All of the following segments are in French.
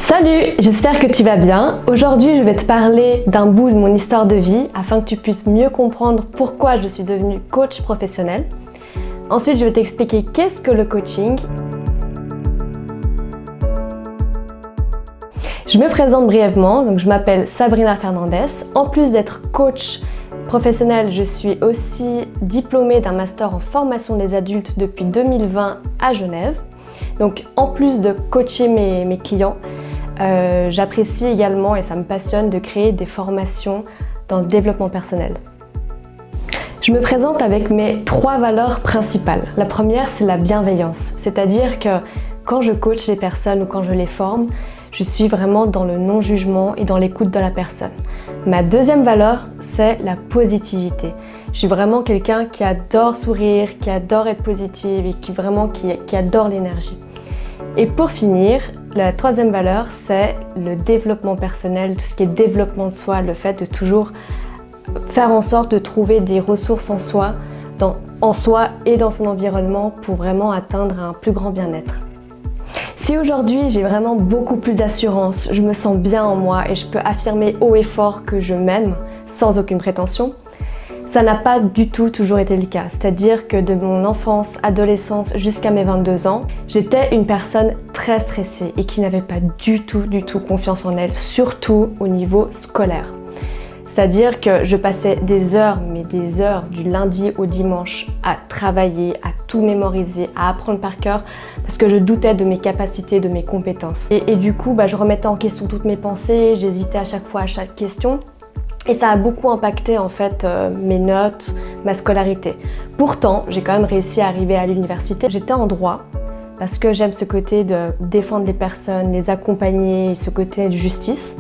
Salut, j'espère que tu vas bien. Aujourd'hui, je vais te parler d'un bout de mon histoire de vie afin que tu puisses mieux comprendre pourquoi je suis devenue coach professionnel. Ensuite, je vais t'expliquer qu'est-ce que le coaching. Je me présente brièvement, donc je m'appelle Sabrina Fernandez. En plus d'être coach professionnel, je suis aussi diplômée d'un master en formation des adultes depuis 2020 à Genève. Donc en plus de coacher mes clients, j'apprécie également et ça me passionne de créer des formations dans le développement personnel. Je me présente avec mes 3 valeurs principales. La première, c'est la bienveillance, c'est-à-dire que quand je coach les personnes ou quand je les forme, je suis vraiment dans le non-jugement et dans l'écoute de la personne. Ma deuxième valeur, c'est la positivité. Je suis vraiment quelqu'un qui adore sourire, qui adore être positive et qui adore l'énergie. Et pour finir, la troisième valeur, c'est le développement personnel, tout ce qui est développement de soi, le fait de toujours faire en sorte de trouver des ressources en soi et dans son environnement pour vraiment atteindre un plus grand bien-être. Si aujourd'hui j'ai vraiment beaucoup plus d'assurance, je me sens bien en moi et je peux affirmer haut et fort que je m'aime sans aucune prétention, ça n'a pas du tout toujours été le cas. C'est-à-dire que de mon enfance, adolescence jusqu'à mes 22 ans, j'étais une personne très stressée et qui n'avait pas du tout confiance en elle, surtout au niveau scolaire. C'est-à-dire que je passais des heures du lundi au dimanche à travailler, à tout mémoriser, à apprendre par cœur parce que je doutais de mes capacités, de mes compétences. Et du coup, je remettais en question toutes mes pensées, j'hésitais à chaque fois à chaque question. Et ça a beaucoup impacté en fait mes notes, ma scolarité. Pourtant, j'ai quand même réussi à arriver à l'université. J'étais en droit parce que j'aime ce côté de défendre les personnes, les accompagner, ce côté de justice.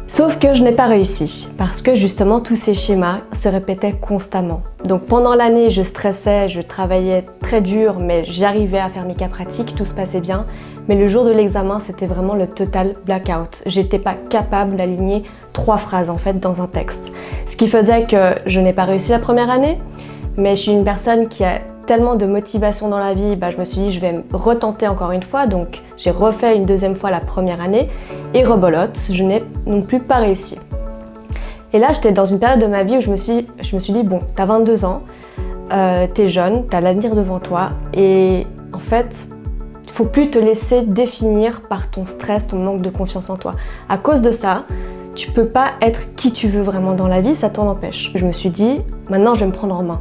Sauf que je n'ai pas réussi parce que justement tous ces schémas se répétaient constamment. Donc pendant l'année, je stressais, je travaillais très dur, mais j'arrivais à faire mes cas pratiques, tout se passait bien. Mais le jour de l'examen, c'était vraiment le total blackout. J'étais pas capable d'aligner 3 phrases en fait dans un texte. Ce qui faisait que je n'ai pas réussi la première année, mais je suis une personne qui a tellement de motivation dans la vie, je me suis dit je vais me retenter encore une fois. Donc j'ai refait une deuxième fois la première année et rebolote, je n'ai non plus pas réussi. Et là, j'étais dans une période de ma vie où je me suis dit bon, t'as 22 ans, t'es jeune, t'as l'avenir devant toi et en fait, il ne faut plus te laisser définir par ton stress, ton manque de confiance en toi. À cause de ça, tu ne peux pas être qui tu veux vraiment dans la vie, ça t'en empêche. Je me suis dit, maintenant je vais me prendre en main.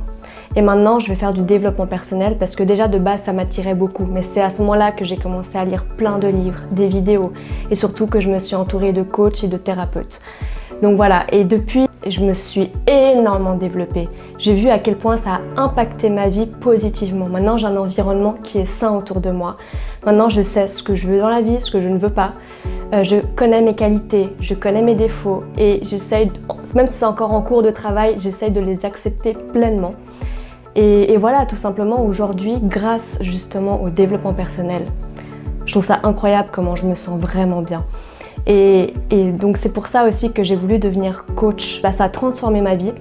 Et maintenant je vais faire du développement personnel parce que déjà de base ça m'attirait beaucoup. Mais c'est à ce moment-là que j'ai commencé à lire plein de livres, des vidéos et surtout que je me suis entourée de coachs et de thérapeutes. Donc voilà, et depuis, je me suis énormément développée. J'ai vu à quel point ça a impacté ma vie positivement. Maintenant, j'ai un environnement qui est sain autour de moi. Maintenant, je sais ce que je veux dans la vie, ce que je ne veux pas. Je connais mes qualités, je connais mes défauts et j'essaye, même si c'est encore en cours de travail, j'essaye de les accepter pleinement. Et voilà, tout simplement, aujourd'hui, grâce justement au développement personnel, je trouve ça incroyable comment je me sens vraiment bien. Et donc c'est pour ça aussi que j'ai voulu devenir coach. Ça a transformé ma vie.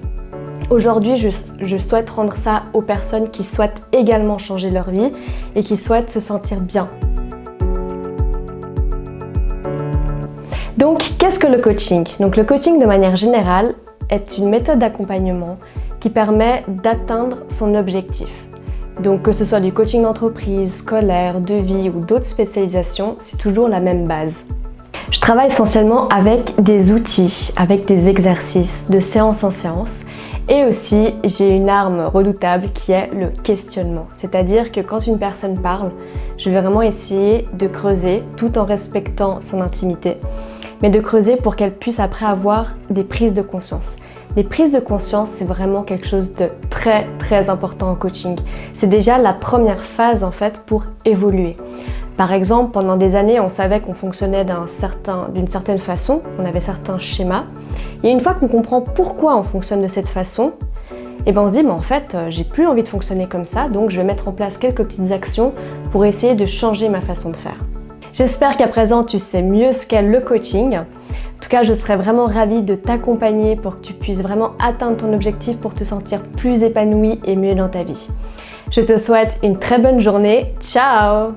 Aujourd'hui, je souhaite rendre ça aux personnes qui souhaitent également changer leur vie et qui souhaitent se sentir bien. Donc, qu'est-ce que le coaching? Donc, le coaching, de manière générale, est une méthode d'accompagnement qui permet d'atteindre son objectif. Donc, que ce soit du coaching d'entreprise, scolaire, de vie ou d'autres spécialisations, c'est toujours la même base. Je travaille essentiellement avec des outils, avec des exercices de séance en séance et aussi j'ai une arme redoutable qui est le questionnement. C'est-à-dire que quand une personne parle, je vais vraiment essayer de creuser tout en respectant son intimité, mais de creuser pour qu'elle puisse après avoir des prises de conscience. Les prises de conscience, c'est vraiment quelque chose de très important en coaching. C'est déjà la première phase en fait pour évoluer. Par exemple, pendant des années, on savait qu'on fonctionnait d'une certaine façon, on avait certains schémas. Et une fois qu'on comprend pourquoi on fonctionne de cette façon, on se dit, mais en fait, j'ai plus envie de fonctionner comme ça, donc je vais mettre en place quelques petites actions pour essayer de changer ma façon de faire. J'espère qu'à présent, tu sais mieux ce qu'est le coaching. En tout cas, je serais vraiment ravie de t'accompagner pour que tu puisses vraiment atteindre ton objectif pour te sentir plus épanoui et mieux dans ta vie. Je te souhaite une très bonne journée. Ciao!